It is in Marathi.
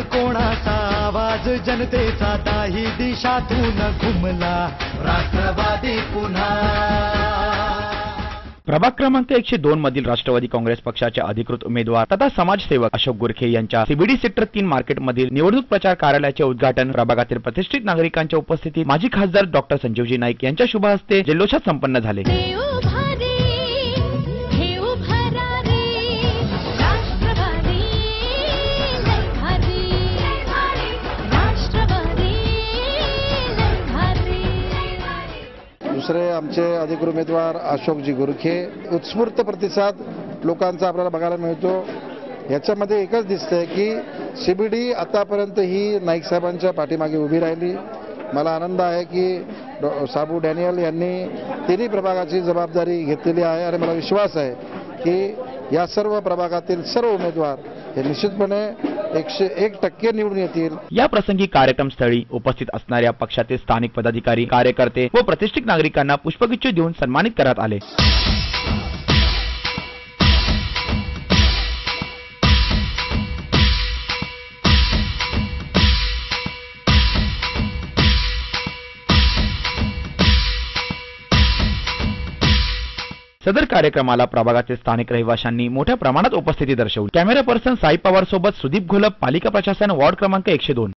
कोणाचा आवाज जनतेचा दाही दिशातून घुमला राष्ट्रवादी पुन्हा। प्रभाग क्रमांक 102 मधील राष्ट्रवादी काँग्रेस पक्षाचे अधिकृत उमेदवार तथा समाजसेवक अशोक गुरखे यांच्या सीबीडी सेक्टर 3 मार्केट मधील निवडणूक प्रचार कार्यालयाचे उद्घाटन प्रभागातील प्रतिष्ठित नागरिकांच्या उपस्थितीत माजी खासदार डॉक्टर संजीवजी नाईक यांच्या शुभ हस्ते जल्लोषात संपन्न झाले। दुसरे आमचे अधिकृत उमेदवार अशोकजी गुरखे, उत्स्फूर्त प्रतिसाद लोकांचा आपल्याला बघायला मिळतो। याच्यामध्ये एकच दिसतंय की सीबीडी आतापर्यंत ही नाईक साहेबांच्या पाठीमागे उभी राहिली। मला आनंद आहे की साबू डॅनियल यांनी तिन्ही प्रभागाची जबाबदारी घेतलेली आहे आणि मला विश्वास आहे की या सर्व प्रभागातील सर्व उमेदवार हे निश्चितपणे 101% निवडून येतील। या प्रसंगी कार्यक्रम स्थळी उपस्थित असणाऱ्या पक्षाचे स्थानिक पदाधिकारी, कार्यकर्ते व प्रतिष्ठित नागरिकांना पुष्पगुच्छ देऊन सन्मानित करण्यात आले। सदर कार्यक्रमाला प्रभागाचे स्थानिक रहिवाशांनी मोठ्या प्रमाणात उपस्थिती दर्शवली। कॅमेरा पर्सन साई पवार सोबत सुदीप घोलप, पालिका प्रशासन, वॉर्ड क्रमांक 102।